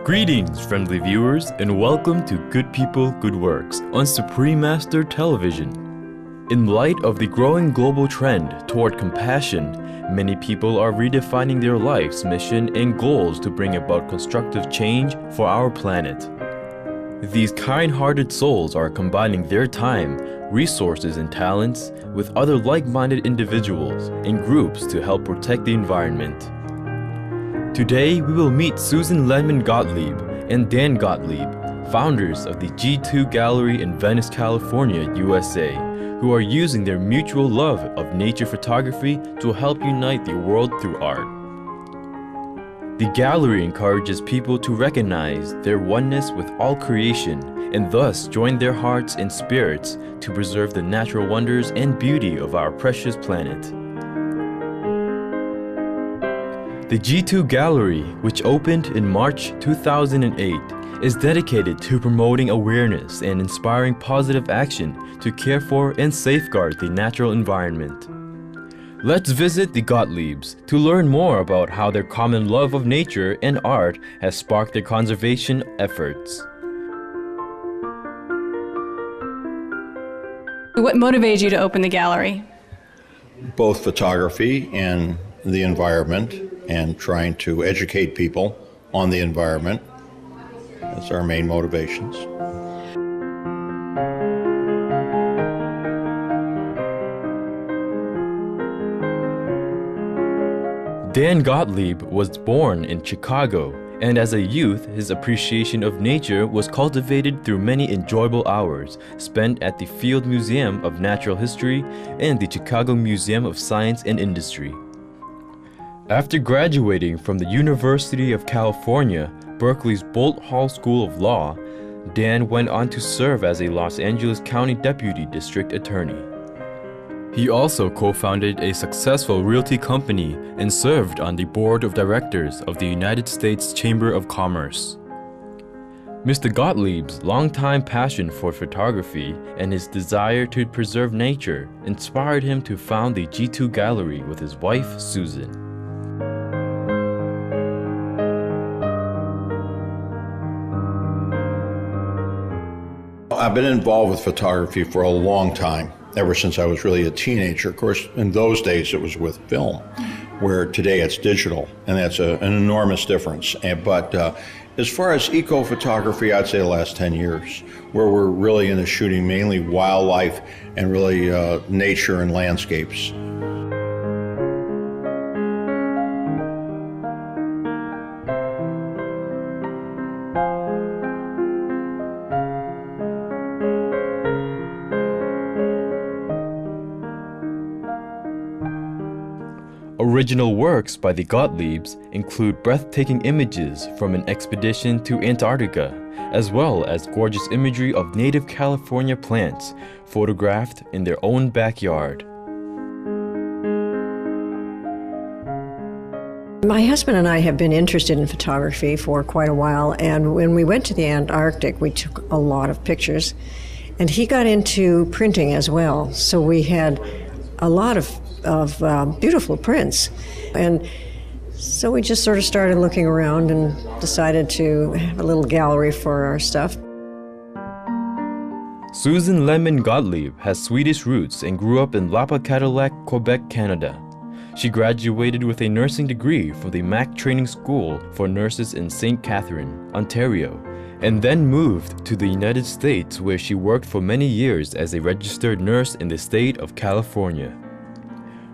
Greetings, friendly viewers, and welcome to Good People, Good Works on Supreme Master Television. In light of the growing global trend toward compassion, many people are redefining their life's mission and goals to bring about constructive change for our planet. These kind-hearted souls are combining their time, resources, and talents with other like-minded individuals and groups to help protect the environment. Today, we will meet Susan Lemon Gottlieb and Dan Gottlieb, founders of the G2 Gallery in Venice, California, USA, who are using their mutual love of nature photography to help unite the world through art. The gallery encourages people to recognize their oneness with all creation and thus join their hearts and spirits to preserve the natural wonders and beauty of our precious planet. The G2 Gallery, which opened in March 2008, is dedicated to promoting awareness and inspiring positive action to care for and safeguard the natural environment. Let's visit the Gottliebs to learn more about how their common love of nature and art has sparked their conservation efforts. What motivated you to open the gallery? Both photography and the environment, and trying to educate people on the environment. That's our main motivations. Dan Gottlieb was born in Chicago, and as a youth, his appreciation of nature was cultivated through many enjoyable hours spent at the Field Museum of Natural History and the Chicago Museum of Science and Industry. After graduating from the University of California, Berkeley's Bolt Hall School of Law, Dan went on to serve as a Los Angeles County Deputy District Attorney. He also co-founded a successful realty company and served on the board of directors of the United States Chamber of Commerce. Mr. Gottlieb's longtime passion for photography and his desire to preserve nature inspired him to found the G2 Gallery with his wife, Susan. I've been involved with photography for a long time, ever since I was really a teenager. Of course, in those days it was with film, where today it's digital, and that's an enormous difference. But as far as eco-photography, I'd say the last 10 years, where we're really into shooting mainly wildlife and really nature and landscapes. Original works by the Gottliebs include breathtaking images from an expedition to Antarctica, as well as gorgeous imagery of native California plants photographed in their own backyard. My husband and I have been interested in photography for quite a while, and when we went to the Antarctic, we took a lot of pictures, and he got into printing as well, so we had a lot of beautiful prints. And so we just sort of started looking around and decided to have a little gallery for our stuff. Susan Lemon Gottlieb has Swedish roots and grew up in Cadillac, Quebec, Canada. She graduated with a nursing degree from the Mac Training School for Nurses in St. Catherine, Ontario, and then moved to the United States, where she worked for many years as a registered nurse in the state of California.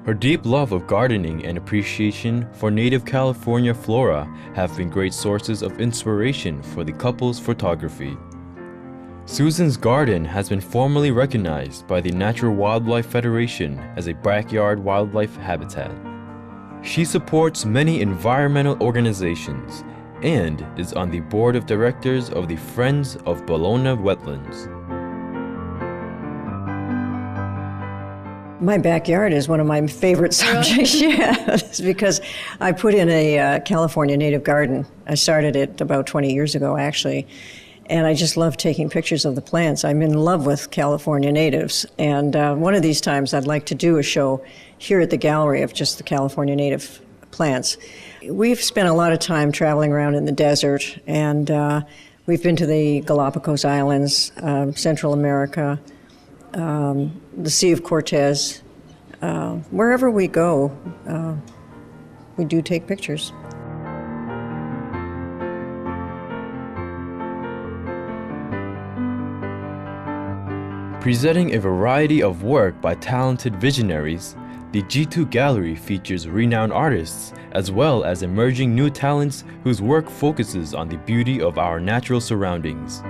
Her deep love of gardening and appreciation for native California flora have been great sources of inspiration for the couple's photography. Susan's garden has been formally recognized by the Natural Wildlife Federation as a backyard wildlife habitat. She supports many environmental organizations and is on the board of directors of the Friends of Bologna Wetlands. My backyard is one of my favorite subjects, yes, because I put in a California native garden. I started it about 20 years ago, actually, and I just love taking pictures of the plants. I'm in love with California natives, and one of these times I'd like to do a show here at the gallery of just the California native plants. We've spent a lot of time traveling around in the desert, and we've been to the Galapagos Islands, Central America, the Sea of Cortez. Wherever we go, we do take pictures. Presenting a variety of work by talented visionaries, the G2 Gallery features renowned artists as well as emerging new talents whose work focuses on the beauty of our natural surroundings.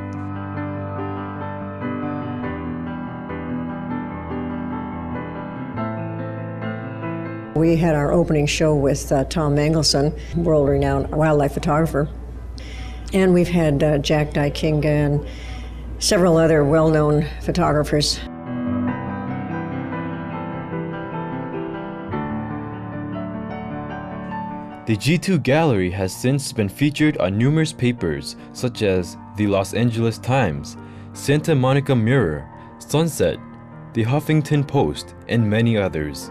We had our opening show with Tom Mangelson, world-renowned wildlife photographer. And we've had Jack Dykinga and several other well-known photographers. The G2 Gallery has since been featured on numerous papers such as the Los Angeles Times, Santa Monica Mirror, Sunset, the Huffington Post, and many others.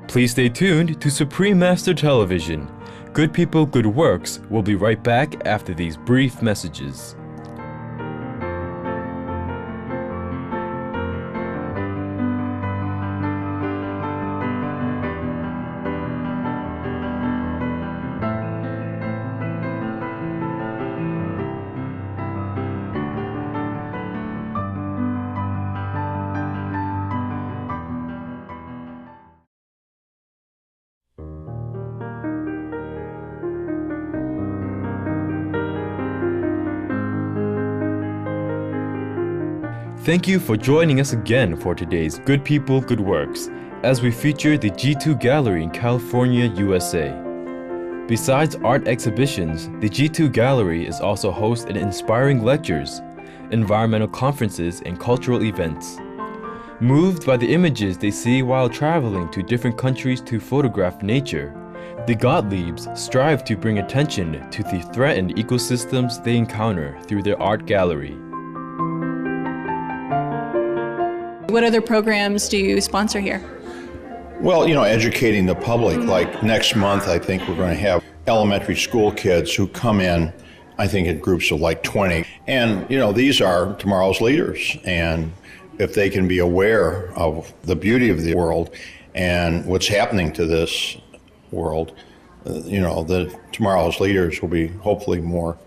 Please stay tuned to Supreme Master Television. Good People, Good Works will be right back after these brief messages. Thank you for joining us again for today's Good People, Good Works, as we feature the G2 Gallery in California, USA. Besides art exhibitions, the G2 Gallery is also host of inspiring lectures, environmental conferences, and cultural events. Moved by the images they see while traveling to different countries to photograph nature, the Gottliebs strive to bring attention to the threatened ecosystems they encounter through their art gallery. What other programs do you sponsor here? Well, educating the public. Like next month, I think we're going to have elementary school kids who come in, I think in groups of like 20. And, these are tomorrow's leaders. And if they can be aware of the beauty of the world and what's happening to this world, the tomorrow's leaders will be hopefully more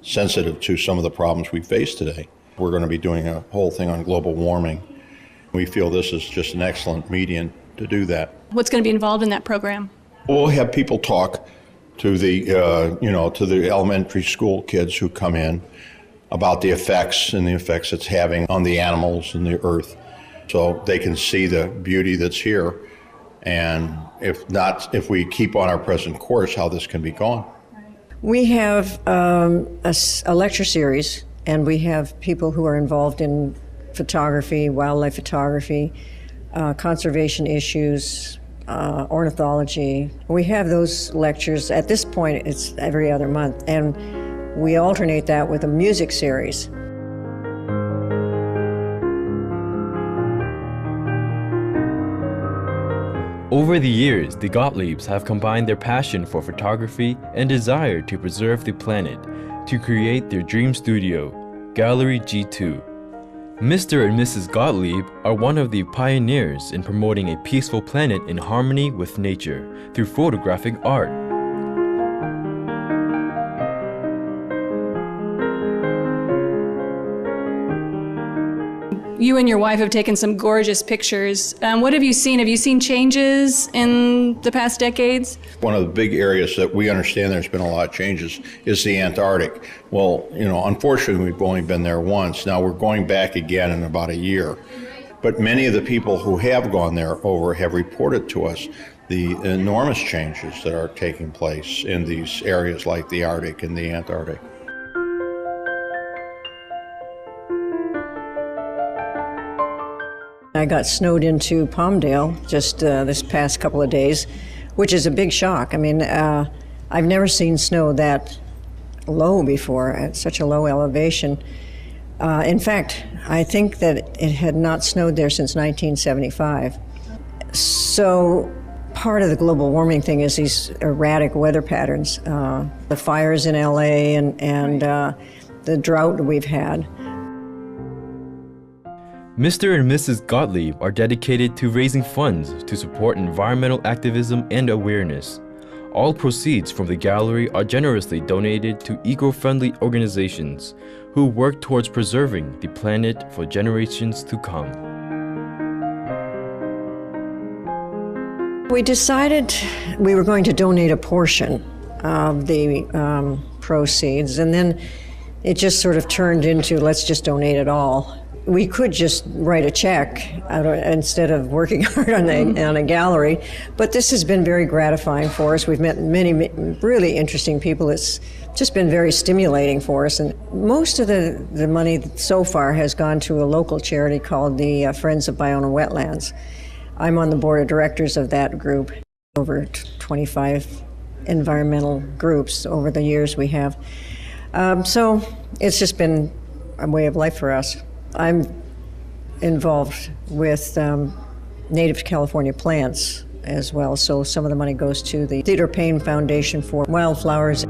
sensitive to some of the problems we face today. We're going to be doing a whole thing on global warming. We feel this is just an excellent medium to do that. What's going to be involved in that program? We'll have people talk to the, to the elementary school kids who come in about the effects it's having on the animals and the earth, so they can see the beauty that's here, and if we keep on our present course, how this can be gone. We have a lecture series, and we have people who are involved in photography, wildlife photography, conservation issues, ornithology. We have those lectures. At this point, it's every other month, and we alternate that with a music series. Over the years, the Gottliebs have combined their passion for photography and desire to preserve the planet to create their dream studio, Gallery G2. Mr. and Mrs. Gottlieb are one of the pioneers in promoting a peaceful planet in harmony with nature through photographic art. You and your wife have taken some gorgeous pictures. What have you seen? Have you seen changes in the past decades? One of the big areas that we understand there's been a lot of changes is the Antarctic. Well, unfortunately, we've only been there once. Now we're going back again in about a year. But many of the people who have gone there have reported to us the enormous changes that are taking place in these areas like the Arctic and the Antarctic. I got snowed into Palmdale just this past couple of days, which is a big shock. I mean, I've never seen snow that low before, at such a low elevation. In fact, I think that it had not snowed there since 1975. So part of the global warming thing is these erratic weather patterns, the fires in LA and the drought we've had. Mr. and Mrs. Gottlieb are dedicated to raising funds to support environmental activism and awareness. All proceeds from the gallery are generously donated to eco-friendly organizations who work towards preserving the planet for generations to come. We decided we were going to donate a portion of the proceeds, and then it just sort of turned into, let's just donate it all. We could just write a check instead of working hard on a gallery, but this has been very gratifying for us. We've met many really interesting people. It's just been very stimulating for us, and most of the money so far has gone to a local charity called the Friends of Bional Wetlands. I'm on the board of directors of that group. Over 25 environmental groups over the years we have. So it's just been a way of life for us. I'm involved with native California plants as well, so some of the money goes to the Theodore Payne Foundation for wildflowers.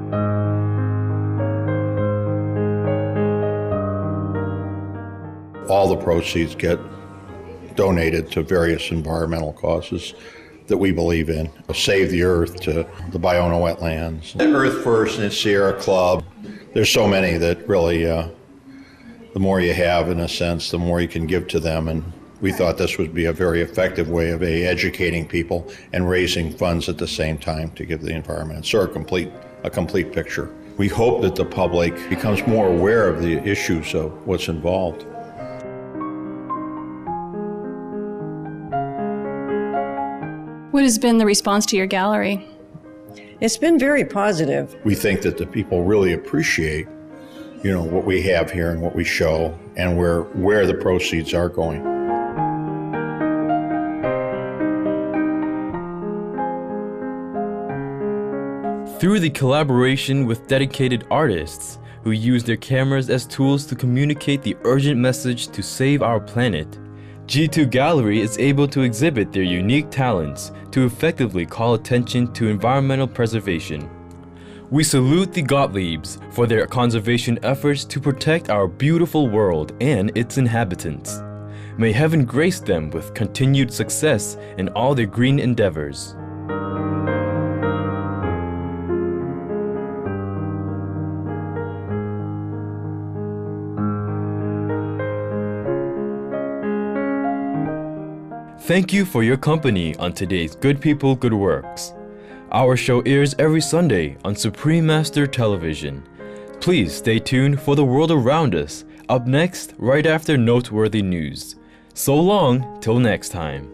All the proceeds get donated to various environmental causes that we believe in. Save the Earth to the Bional Wetlands, the Earth First and the Sierra Club. There's so many that really, the more you have, in a sense, the more you can give to them. And we thought this would be a very effective way of educating people and raising funds at the same time to give the environment. So a complete picture. We hope that the public becomes more aware of the issues of what's involved. What has been the response to your gallery? It's been very positive. We think that the people really appreciate, what we have here and what we show and where the proceeds are going. Through the collaboration with dedicated artists who use their cameras as tools to communicate the urgent message to save our planet, G2 Gallery is able to exhibit their unique talents to effectively call attention to environmental preservation. We salute the Gottliebs for their conservation efforts to protect our beautiful world and its inhabitants. May heaven grace them with continued success in all their green endeavors. Thank you for your company on today's Good People, Good Works. Our show airs every Sunday on Supreme Master Television. Please stay tuned for the world around us, up next right after noteworthy news. So long, till next time.